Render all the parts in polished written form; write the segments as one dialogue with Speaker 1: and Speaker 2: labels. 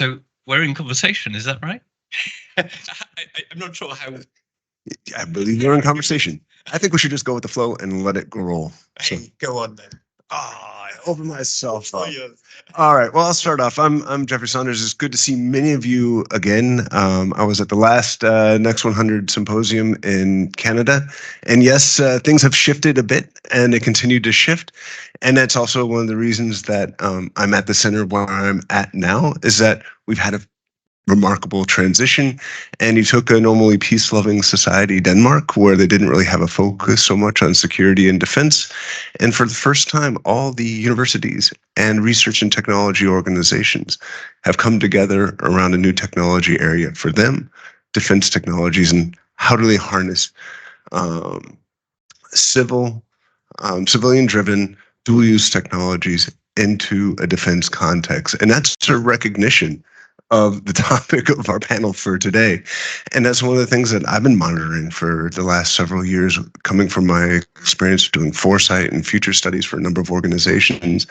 Speaker 1: So we're in conversation, is that right?
Speaker 2: I'm not sure how.
Speaker 3: I believe you're in conversation. I think we should just go with the flow and let it roll. So,
Speaker 2: Hey, go on then.
Speaker 3: I opened myself up.
Speaker 2: Yes.
Speaker 3: All right. Well, I'll start off. I'm Jeffrey Saunders. It's good to see many of you again. I was at the last N100 symposium in Canada, and yes, things have shifted a bit, and they continue to shift. And that's also one of the reasons that I'm at the center where I'm at now. Is that we've had a remarkable transition, and you took a normally peace-loving society, Denmark, where they didn't really have a focus so much on security and defense, and for the first time, all the universities and research and technology organizations have come together around a new technology area for them, defense technologies, and how do they harness civilian-driven dual-use technologies into a defense context, and that's a recognition of the topic of our panel for today. And that's one of the things that I've been monitoring for the last several years, coming from my experience doing foresight and future studies for a number of organizations.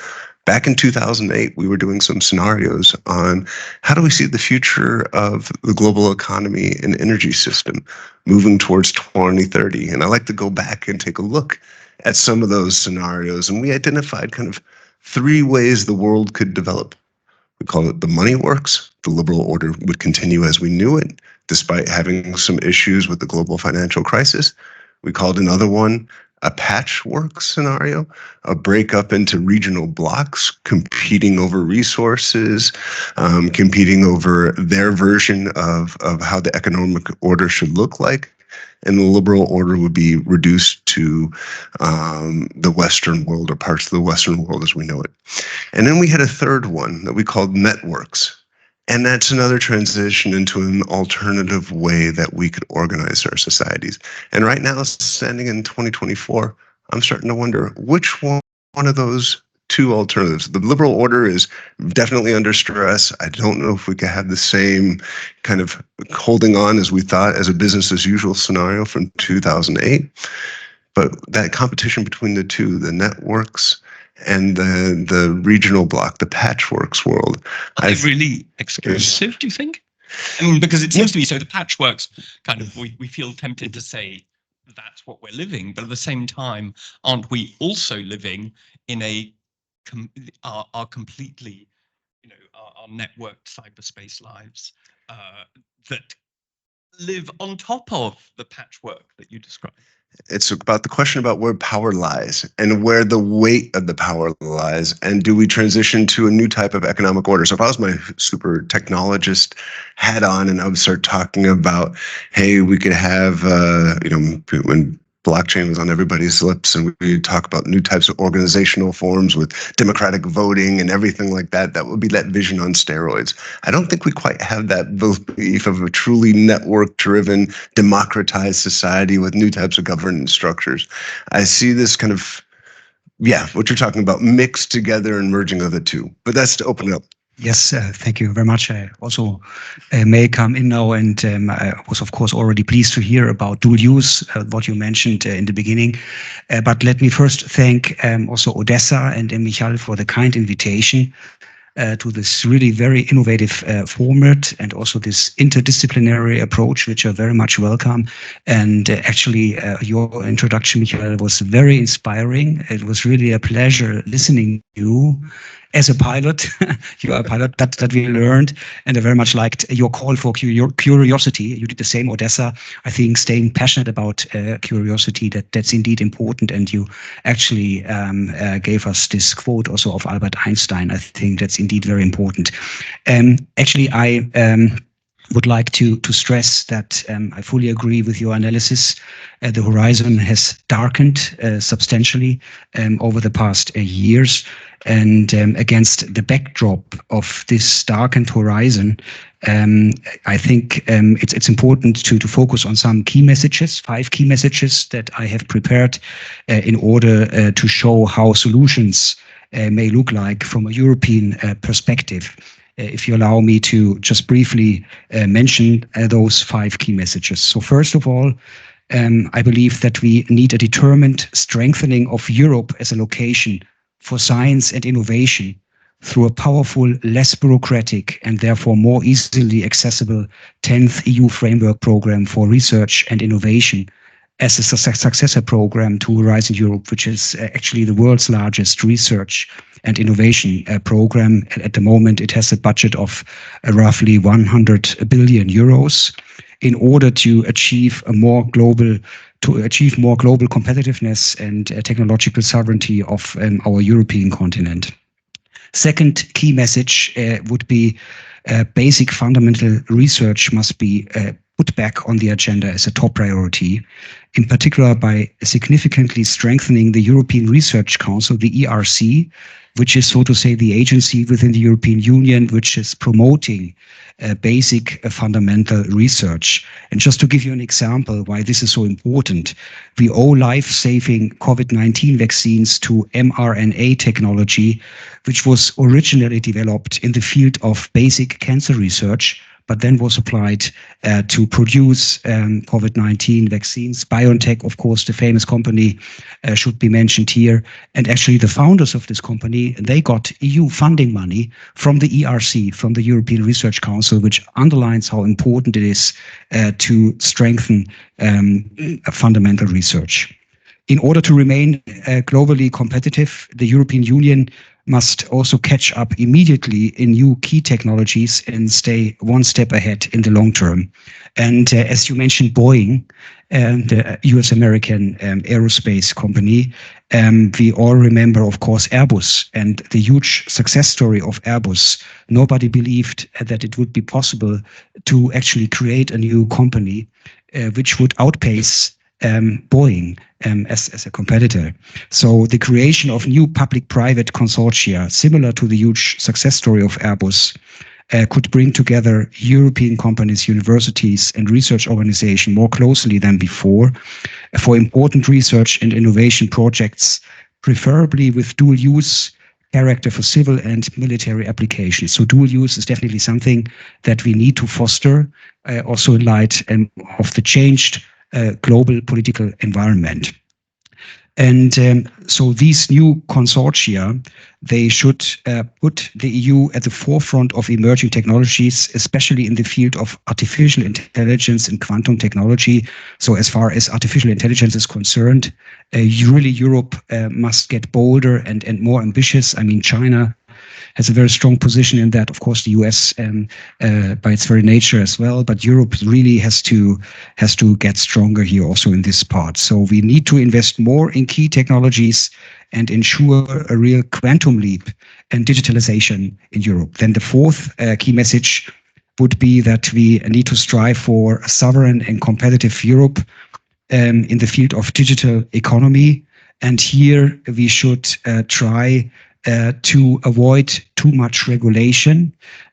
Speaker 3: Back in 2008, we were doing some scenarios on how do we see the future of the global economy and energy system moving towards 2030. And I like to go back and take a look at some of those scenarios. And we identified kind of 3 ways the world could develop. We call it the money works. The liberal order would continue as we knew it, despite having some issues with the global financial crisis. We called another one a patchwork scenario, a breakup into regional blocks, competing over resources, competing over their version of how the economic order should look like. And the liberal order would be reduced to the Western world, or parts of the Western world as we know it. And then we had a third one that we called networks. And that's another transition into an alternative way that we could organize our societies. And right now, standing in 2024, I'm starting to wonder which one of those 2 alternatives. The liberal order is definitely under stress. I don't know if we could have the same kind of holding on as we thought as a business as usual scenario from 2008. But that competition between the 2, the networks and the regional block, the patchworks world.
Speaker 1: Are they really exclusive, do you think? I mean, because it seems to be so the patchworks kind of, we feel tempted to say that's what we're living, but at the same time, aren't we also living in our completely, our networked cyberspace lives that live on top of the patchwork that you described?
Speaker 3: It's about the question about where power lies and where the weight of the power lies. And do we transition to a new type of economic order? So if I was my super technologist hat on and I would start talking about, hey, we could have, when blockchain was on everybody's lips and we talk about new types of organizational forms with democratic voting and everything like that, that would be that vision on steroids. I don't think we quite have that belief of a truly network-driven, democratized society with new types of governance structures. I see this kind of, what you're talking about, mixed together and merging of the 2. But that's to open it up.
Speaker 4: Yes, thank you very much. I also may come in now, and I was, of course, already pleased to hear about dual use, what you mentioned in the beginning. But let me first thank also Odessa and Michael for the kind invitation to this really very innovative format, and also this interdisciplinary approach, which are very much welcome. And actually, your introduction, Michael, was very inspiring. It was really a pleasure listening to you. As a pilot, you are a pilot, that we learned, and I very much liked your call for curiosity. You did the same, Odessa. I think staying passionate about curiosity, that's indeed important, and you actually gave us this quote also of Albert Einstein. I think that's indeed very important. Actually, I would like to stress that I fully agree with your analysis. The horizon has darkened substantially over the past years. And against the backdrop of this darkened horizon, I think it's important to focus on some key messages, 5 key messages that I have prepared in order to show how solutions may look like from a European perspective. If you allow me to just briefly mention those 5 key messages. So first of all, I believe that we need a determined strengthening of Europe as a location for science and innovation, through a powerful, less bureaucratic, and therefore more easily accessible 10th EU Framework Program for Research and Innovation as a successor program to Horizon Europe, which is actually the world's largest research and innovation program. At the moment, it has a budget of roughly 100 billion euros in order to achieve more global competitiveness and technological sovereignty of our European continent. Second key message would be basic fundamental research must be put back on the agenda as a top priority, in particular by significantly strengthening the European Research Council, the ERC, which is, so to say, the agency within the European Union which is promoting basic fundamental research. And just to give you an example why this is so important, we owe life-saving COVID-19 vaccines to mRNA technology, which was originally developed in the field of basic cancer research, but then was applied to produce COVID-19 vaccines. BioNTech, of course, the famous company, should be mentioned here. And actually the founders of this company, they got EU funding money from the ERC, from the European Research Council, which underlines how important it is to strengthen fundamental research. In order to remain globally competitive, the European Union must also catch up immediately in new key technologies and stay one step ahead in the long term. And as you mentioned, Boeing, the US-American aerospace company, we all remember, of course, Airbus and the huge success story of Airbus. Nobody believed that it would be possible to actually create a new company which would outpace Boeing as a competitor. So the creation of new public-private consortia, similar to the huge success story of Airbus, could bring together European companies, universities, and research organizations more closely than before for important research and innovation projects, preferably with dual-use character for civil and military applications. So dual use is definitely something that we need to foster, also in light of the changed global political environment. And so these new consortia, they should put the EU at the forefront of emerging technologies, especially in the field of artificial intelligence and quantum technology. So as far as artificial intelligence is concerned, really Europe must get bolder and more ambitious. I mean, China has a very strong position in that, of course, the US by its very nature as well, but Europe really has to get stronger here also in this part. So we need to invest more in key technologies and ensure a real quantum leap and digitalization in Europe. Then the fourth key message would be that we need to strive for a sovereign and competitive Europe in the field of digital economy. And here we should try to avoid too much regulation.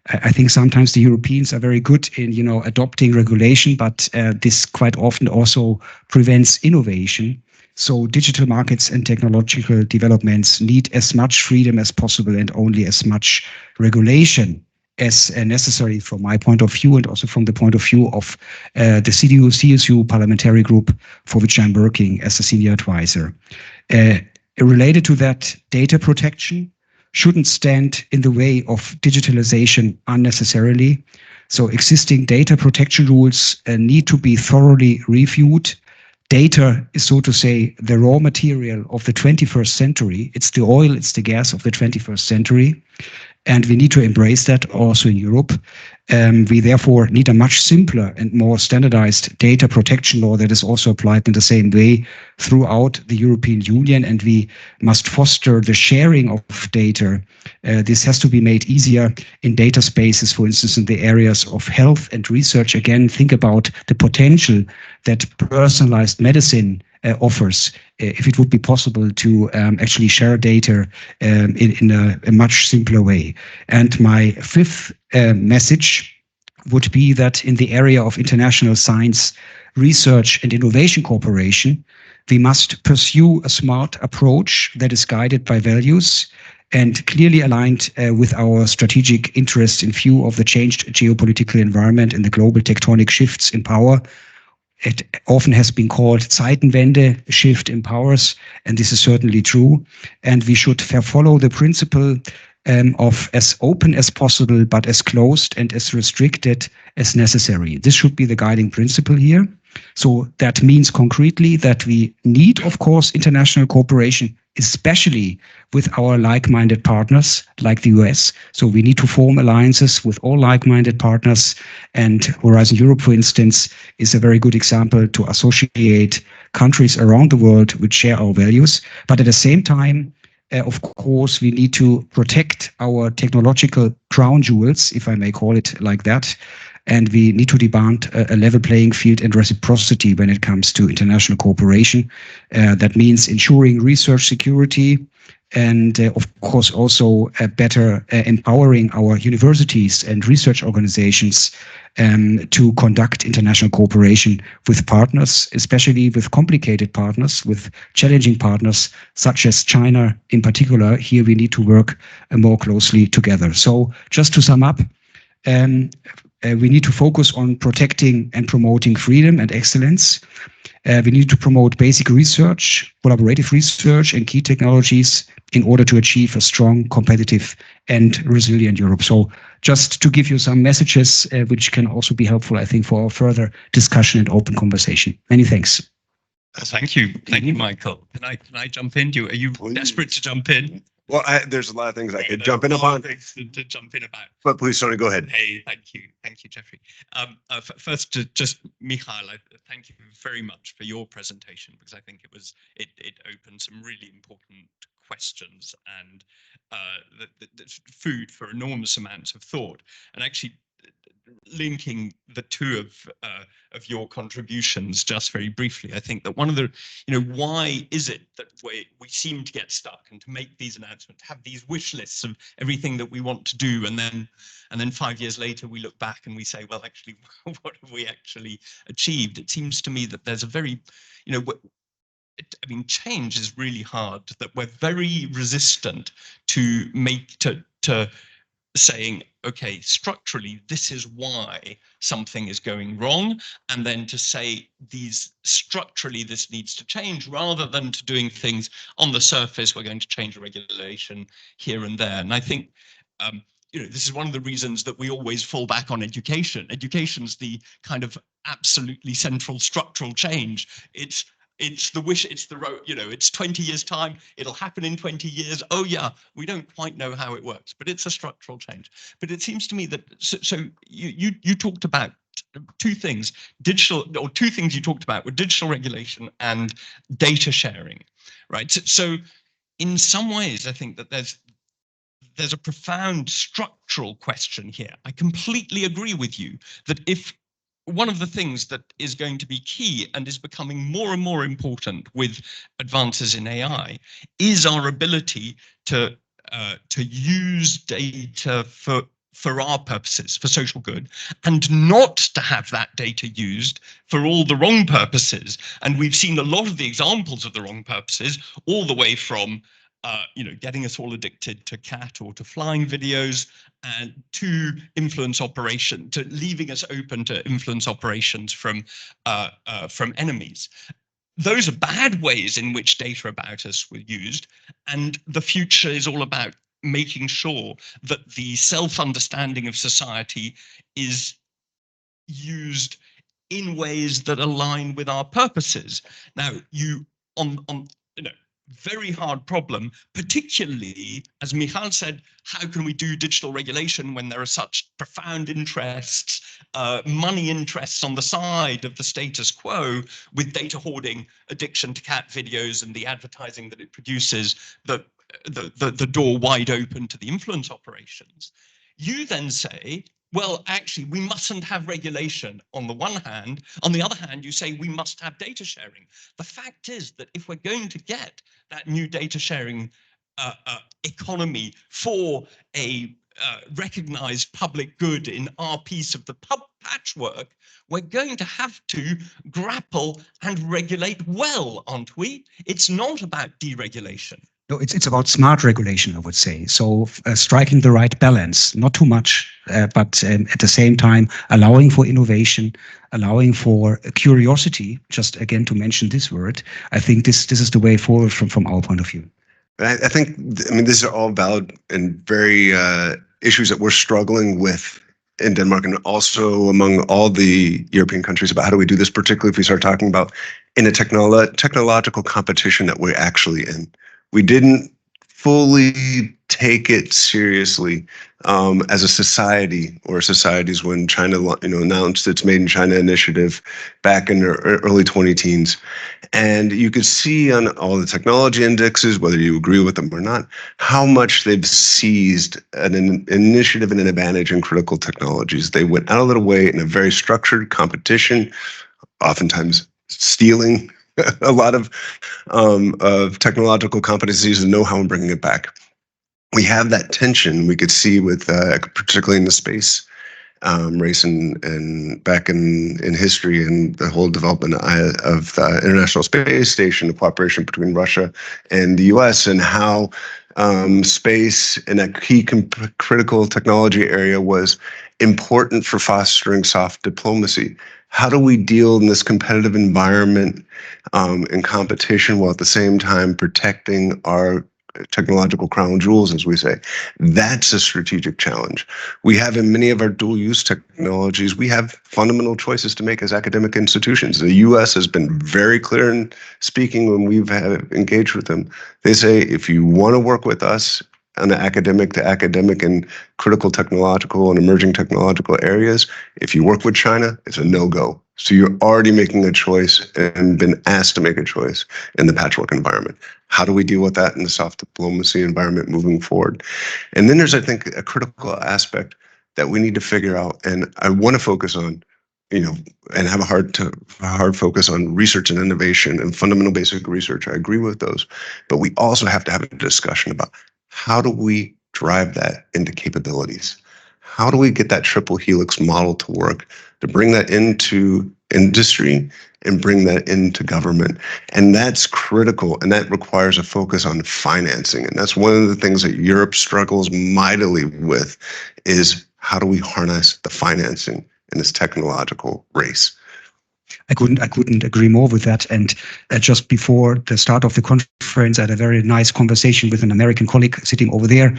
Speaker 4: I think sometimes the Europeans are very good in, adopting regulation, but this quite often also prevents innovation. So digital markets and technological developments need as much freedom as possible and only as much regulation as necessary from my point of view, and also from the point of view of the CDU-CSU parliamentary group for which I'm working as a senior advisor. Related to that, data protection shouldn't stand in the way of digitalization unnecessarily. So existing data protection rules need to be thoroughly reviewed. Data is, so to say, the raw material of the 21st century. It's the oil, it's the gas of the 21st century. And we need to embrace that also in Europe. We therefore need a much simpler and more standardized data protection law that is also applied in the same way throughout the European Union. And we must foster the sharing of data. This has to be made easier in data spaces, for instance, in the areas of health and research. Again, think about the potential that personalized medicine offers, if it would be possible to actually share data in a much simpler way. And my fifth message would be that in the area of international science, research and innovation cooperation, we must pursue a smart approach that is guided by values and clearly aligned with our strategic interest in view of the changed geopolitical environment and the global tectonic shifts in power. It often has been called Zeitenwende, shift in powers, and this is certainly true. And we should follow the principle of as open as possible, but as closed and as restricted as necessary. This should be the guiding principle here. So that means concretely that we need, of course, international cooperation, especially with our like-minded partners like the US. So we need to form alliances with all like-minded partners. And Horizon Europe, for instance, is a very good example to associate countries around the world which share our values. But at the same time, of course, we need to protect our technological crown jewels, if I may call it like that. And we need to demand a level playing field and reciprocity when it comes to international cooperation. That means ensuring research security and, of course, also better empowering our universities and research organizations to conduct international cooperation with partners, especially with complicated partners, with challenging partners, such as China in particular. Here we need to work more closely together. So just to sum up, we need to focus on protecting and promoting freedom and excellence. We need to promote basic research, collaborative research, and key technologies in order to achieve a strong, competitive, and resilient Europe. So just to give you some messages which can also be helpful, I think, for our further discussion and open conversation. Many thanks.
Speaker 1: Thank you, Michael. Can I jump in? Are you desperate to jump in?
Speaker 3: Well, there's a lot of things I could jump in upon.
Speaker 1: Things to jump in about.
Speaker 3: But please, Tony, go ahead.
Speaker 1: Hey, thank you, Jeffrey. First, just Michal, thank you very much for your presentation, because I think it opened some really important questions and the food for enormous amounts of thought. And actually, linking the two of your contributions just very briefly, I think that one of the, why is it that we seem to get stuck and to make these announcements, have these wish lists of everything that we want to do, and then 5 years later we look back and we say, well, actually, what have we actually achieved? It seems to me that there's a very, change is really hard, that we're very resistant to saying, okay, structurally, this is why something is going wrong, and then to say structurally this needs to change, rather than to doing things on the surface. We're going to change a regulation here and there. And I think this is one of the reasons that we always fall back on education. Education's the kind of absolutely central structural change. It's the wish, it's the road, it's 20 years time, it'll happen in 20 years. Oh yeah, we don't quite know how it works, but it's a structural change. But it seems to me that, so you talked about two things, two things you talked about were digital regulation and data sharing, right? So in some ways, I think that there's a profound structural question here. I completely agree with you that if one of the things that is going to be key and is becoming more and more important with advances in AI is our ability to use data for our purposes, for social good, and not to have that data used for all the wrong purposes. And we've seen a lot of the examples of the wrong purposes, all the way from getting us all addicted to cat or to flying videos, and to influence operation, to leaving us open to influence operations from enemies. Those are bad ways in which data about us were used, and the future is all about making sure that the self-understanding of society is used in ways that align with our purposes. Now, very hard problem, particularly, as Michal said, how can we do digital regulation when there are such profound interests, money interests on the side of the status quo, with data hoarding, addiction to cat videos, and the advertising that it produces, the door wide open to the influence operations. You then say, well, actually, we mustn't have regulation on the one hand. On the other hand, you say we must have data sharing. The fact is that if we're going to get that new data sharing economy for a recognized public good in our piece of the patchwork, we're going to have to grapple and regulate well, aren't we? It's not about deregulation.
Speaker 4: No, it's about smart regulation, I would say. So striking the right balance, not too much, but at the same time, allowing for innovation, allowing for curiosity, just again to mention this word. I think this is the way forward from our point of view.
Speaker 3: I think, I mean, these are all valid and very issues that we're struggling with in Denmark and also among all the European countries about how do we do this, particularly if we start talking about in a technological competition that we're actually in. We didn't fully take it seriously as a society or societies when China, announced its Made in China initiative back in the early 2010s. And you could see on all the technology indexes, whether you agree with them or not, how much they've seized an initiative and an advantage in critical technologies. They went out of their way in a very structured competition, oftentimes stealing a lot of technological competencies and know-how and bringing it back. We have that tension we could see with, particularly in the space race and back in history and the whole development of the International Space Station, the cooperation between Russia and the US, and how space in that key critical technology area was important for fostering soft diplomacy. How do we deal in this competitive environment in competition while at the same time protecting our technological crown jewels, as we say? That's a strategic challenge. We have in many of our dual use technologies, we have fundamental choices to make as academic institutions. The US has been very clear in speaking when we've engaged with them. They say, if you want to work with us on the academic to academic and critical technological and emerging technological areas, if you work with China, it's a no-go. So you're already making a choice and been asked to make a choice in the patchwork environment. How do we deal with that in the soft diplomacy environment moving forward? And then there's, I think, a critical aspect that we need to figure out, and I want to focus on, and have a hard focus on research and innovation and fundamental basic research. I agree with those, but we also have to have a discussion about how do we drive that into capabilities? How do we get that triple helix model to work, to bring that into industry and bring that into government? And that's critical, and that requires a focus on financing. And that's one of the things that Europe struggles mightily with, is how do we harness the financing in this technological race?
Speaker 4: I couldn't agree more with that. And just before the start of the conference, I had a very nice conversation with an American colleague sitting over there.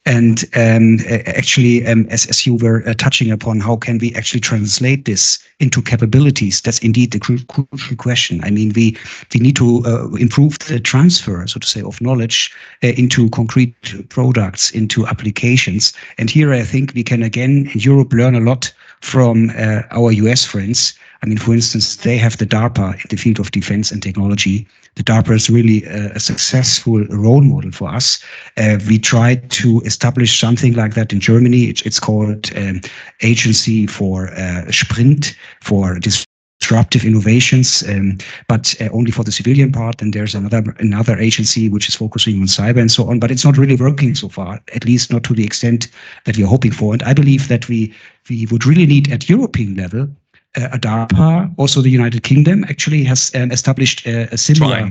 Speaker 4: And actually, as you were touching upon, how can we actually translate this into capabilities? That's indeed the crucial question. I mean, we need to improve the transfer, so to say, of knowledge into concrete products, into applications. And here I think we can, again, in Europe, learn a lot from our US friends. I mean, for instance, they have the DARPA in the field of defense and technology. The DARPA is really a successful role model for us. We tried to establish something like that in Germany. It's called Agency for Sprint, for disruptive innovations, but only for the civilian part. And there's another agency which is focusing on cyber and so on. But it's not really working so far, at least not to the extent that we're hoping for. And I believe that we would really need at European level a DARPA. Also, the United Kingdom actually has established a similar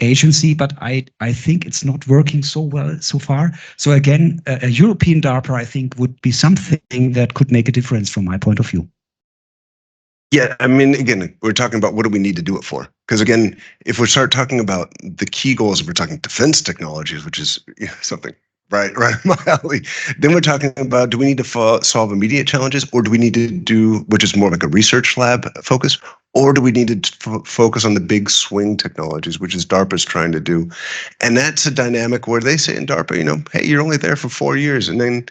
Speaker 4: agency, but I think it's not working so well so far. So again, a European DARPA, I think, would be something that could make a difference from my point of view.
Speaker 3: Yeah, I mean, again, we're talking about what do we need to do it for? Because again, if we start talking about the key goals, if we're talking defense technologies, which is something right in my alley, then we're talking about, do we need to solve immediate challenges, or do we need to do, which is more like a research lab focus, or do we need to focus on the big swing technologies, which is DARPA's trying to do? And that's a dynamic where they say in DARPA, hey, you're only there for 4 years and then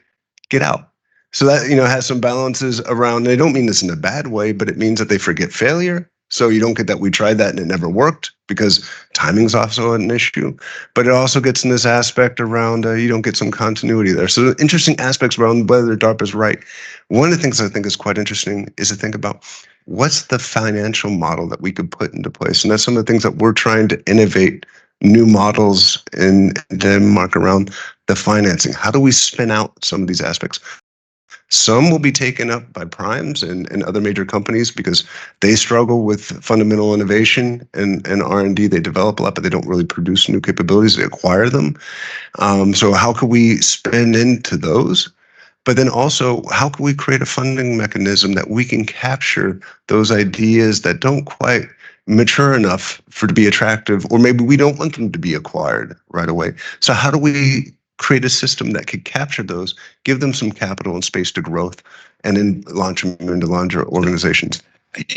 Speaker 3: get out. So that, has some balances around. They don't mean this in a bad way, but it means that they forget failure. So you don't get that we tried that and it never worked, because timing's also an issue. But it also gets in this aspect around you don't get some continuity there. So interesting aspects around whether DARPA is right. One of the things I think is quite interesting is to think about what's the financial model that we could put into place. And that's some of the things that we're trying to innovate new models in Denmark around the financing. How do we spin out some of these aspects? Some will be taken up by primes and other major companies because they struggle with fundamental innovation and R&D. They develop a lot, but they don't really produce new capabilities. They acquire them. So how can we spend into those? But then also, how can we create a funding mechanism that we can capture those ideas that don't quite mature enough to be attractive, or maybe we don't want them to be acquired right away. So how do we create a system that could capture those, give them some capital and space to growth, and then launch them into larger organizations?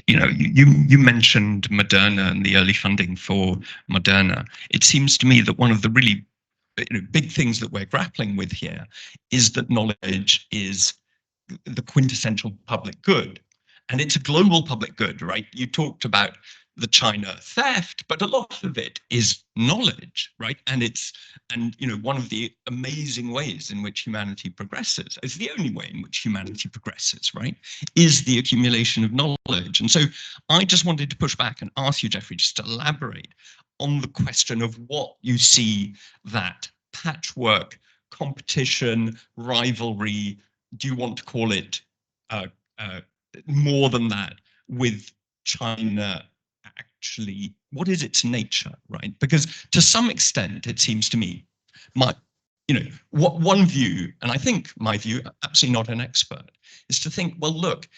Speaker 1: You mentioned Moderna and the early funding for Moderna. It seems to me that one of the really big things that we're grappling with here is that knowledge is the quintessential public good. And it's a global public good, right? You talked about the China theft, but a lot of it is knowledge, right? And one of the amazing ways in which humanity progresses, it's the only way in which humanity progresses, right, is the accumulation of knowledge. And so I just wanted to push back and ask you, Jeffrey, just to elaborate on the question of what you see that patchwork, competition, rivalry, do you want to call it more than that, with China actually, what is its nature, right? Because to some extent, it seems to me, what one view, and I think my view, absolutely not an expert, is to think, well, look,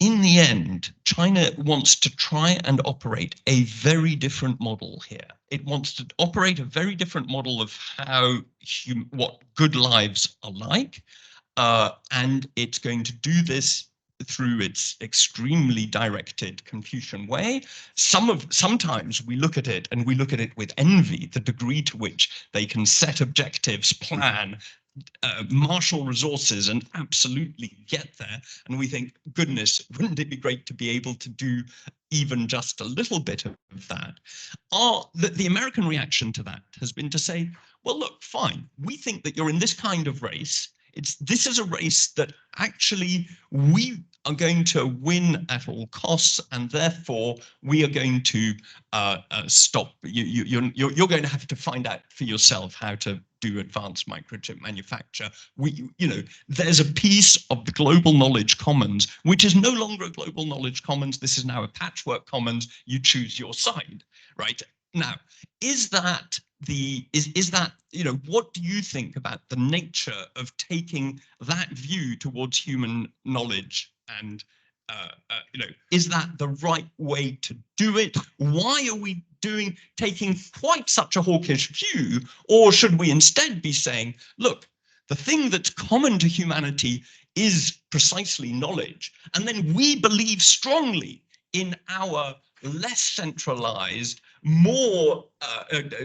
Speaker 1: in the end, China wants to try and operate a very different model here. It wants to operate a very different model of what good lives are like, and it's going to do this through its extremely directed Confucian way. Sometimes we look at it and we look at it with envy, the degree to which they can set objectives, plan, marshal resources, and absolutely get there. And we think, goodness, wouldn't it be great to be able to do even just a little bit of that? The American reaction to that has been to say, well, look, fine, we think that you're in this kind of race. This is a race that actually we are going to win at all costs, and therefore we are going to stop. You're going to have to find out for yourself how to do advanced microchip manufacture. There's a piece of the global knowledge commons which is no longer a global knowledge commons. This is now a patchwork commons. You choose your side, right? Now, is that what do you think about the nature of taking that view towards human knowledge, and is that the right way to do it? Why are we taking quite such a hawkish view? Or should we instead be saying, look, the thing that's common to humanity is precisely knowledge, and then we believe strongly in our less centralized, more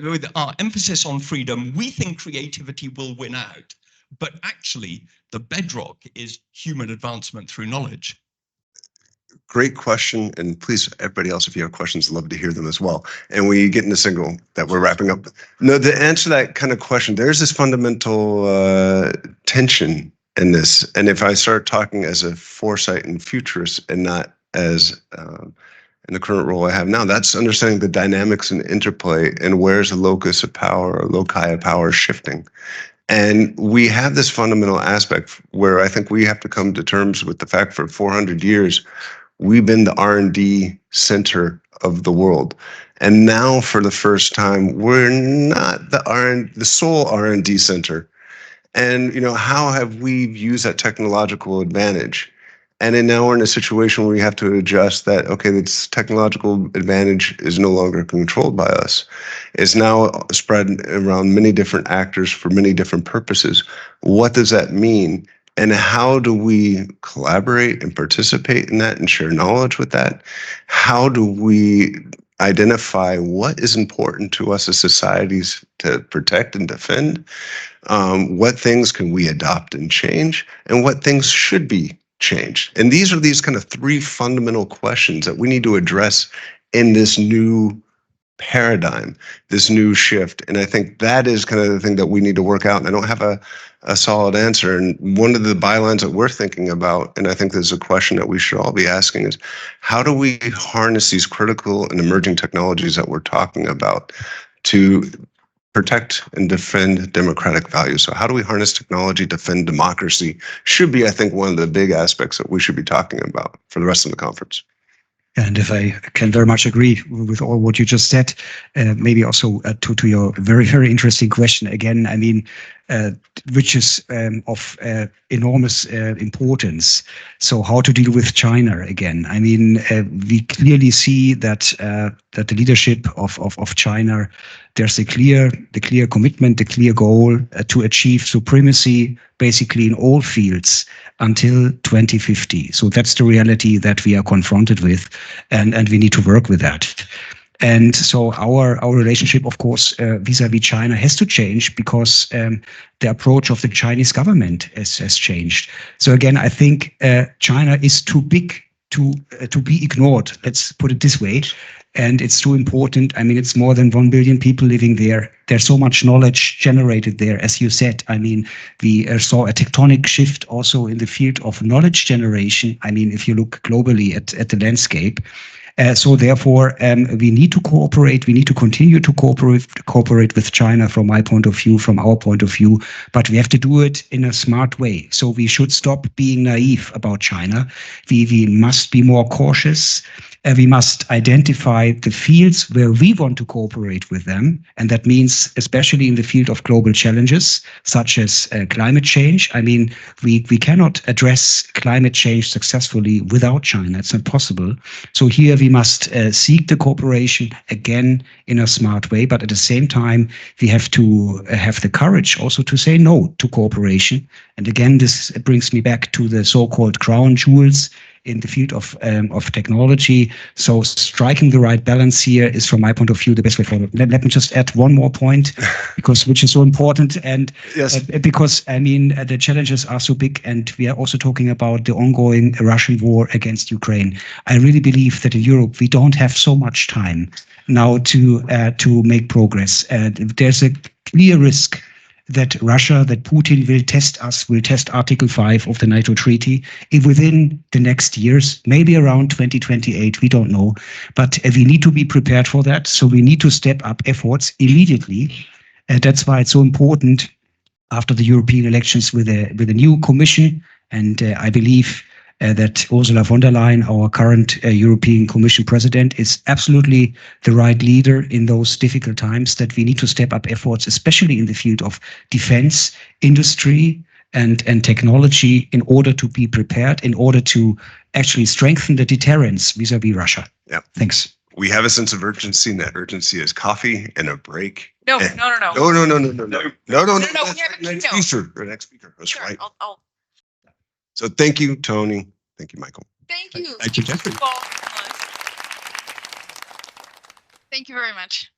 Speaker 1: with our emphasis on freedom, we think creativity will win out. But actually, the bedrock is human advancement through knowledge.
Speaker 3: Great question. And please, everybody else, if you have questions, I'd love to hear them as well. And we get in the signal that we're wrapping up. No, to answer that kind of question, there's this fundamental tension in this. And if I start talking as a foresight and futurist and not as in the current role I have now, that's understanding the dynamics and interplay and where's the locus of power or loci of power shifting. And we have this fundamental aspect where I think we have to come to terms with the fact for 400 years, we've been the R&D center of the world. And now for the first time, we're not the sole R&D center. And how have we used that technological advantage? And then now we're in a situation where we have to adjust that, okay, this technological advantage is no longer controlled by us. It's now spread around many different actors for many different purposes. What does that mean? And how do we collaborate and participate in that and share knowledge with that? How do we identify what is important to us as societies to protect and defend? What things can we adopt and change? And what things should be changed? And these are kind of three fundamental questions that we need to address in this new paradigm, this new shift. And I think that is kind of the thing that we need to work out. And I don't have a solid answer. And one of the bylines that we're thinking about, and I think there's a question that we should all be asking, is how do we harness these critical and emerging technologies that we're talking about to protect and defend democratic values? So how do we harness technology, defend democracy? Should be, I think, one of the big aspects that we should be talking about for the rest of the conference.
Speaker 4: And if I can very much agree with all what you just said, maybe also to your very, very interesting question again, I mean, which is of enormous importance. So how to deal with China again? I mean, we clearly see that that the leadership of China, there's the clear commitment, the clear goal to achieve supremacy basically in all fields until 2050. So that's the reality that we are confronted with, and we need to work with that. And so our relationship, of course, vis-à-vis China has to change because the approach of the Chinese government has changed. So again, I think China is too big to be ignored. Let's put it this way. And it's too important. I mean, it's more than 1 billion people living there. There's so much knowledge generated there, as you said. I mean, we saw a tectonic shift also in the field of knowledge generation. I mean, if you look globally at the landscape. So therefore, we need to cooperate. We need to continue to cooperate with China from my point of view, from our point of view. But we have to do it in a smart way. So we should stop being naive about China. We must be more cautious. We must identify the fields where we want to cooperate with them. And that means especially in the field of global challenges, such as climate change. I mean, we cannot address climate change successfully without China. It's not possible. So here we must seek the cooperation again in a smart way. But at the same time, we have to have the courage also to say no to cooperation. And again, this brings me back to the so-called crown jewels in the field of technology. So striking the right balance here is, from my point of view, the best way forward. Let me just add one more point, which is so important. And
Speaker 3: Yes.
Speaker 4: because, I mean, the challenges are so big, and we are also talking about the ongoing Russian war against Ukraine. I really believe that in Europe, we don't have so much time now to make progress. There's a clear risk that Russia, that Putin will test Article 5 of the NATO treaty within the next years, maybe around 2028, we don't know. But we need to be prepared for that. So we need to step up efforts immediately. That's why it's so important after the European elections with a new commission. And I believe that Ursula von der Leyen, our current European Commission president, is absolutely the right leader in those difficult times, that we need to step up efforts, especially in the field of defense, industry, and technology, in order to be prepared, in order to actually strengthen the deterrence vis-à-vis Russia.
Speaker 3: Yeah.
Speaker 4: Thanks.
Speaker 3: We have a sense of urgency, and that urgency is coffee and a break.
Speaker 5: No,
Speaker 3: And-
Speaker 5: no.
Speaker 3: No.
Speaker 5: we
Speaker 3: That's
Speaker 5: have a
Speaker 3: the next
Speaker 5: keynote.
Speaker 3: speaker. The next speaker. That's
Speaker 5: Sure,
Speaker 3: right.
Speaker 5: I'll
Speaker 3: So thank you, Tony. Thank you, Michael.
Speaker 5: thank you.
Speaker 1: Thank you, Jeffrey.
Speaker 5: all. Thank you very much.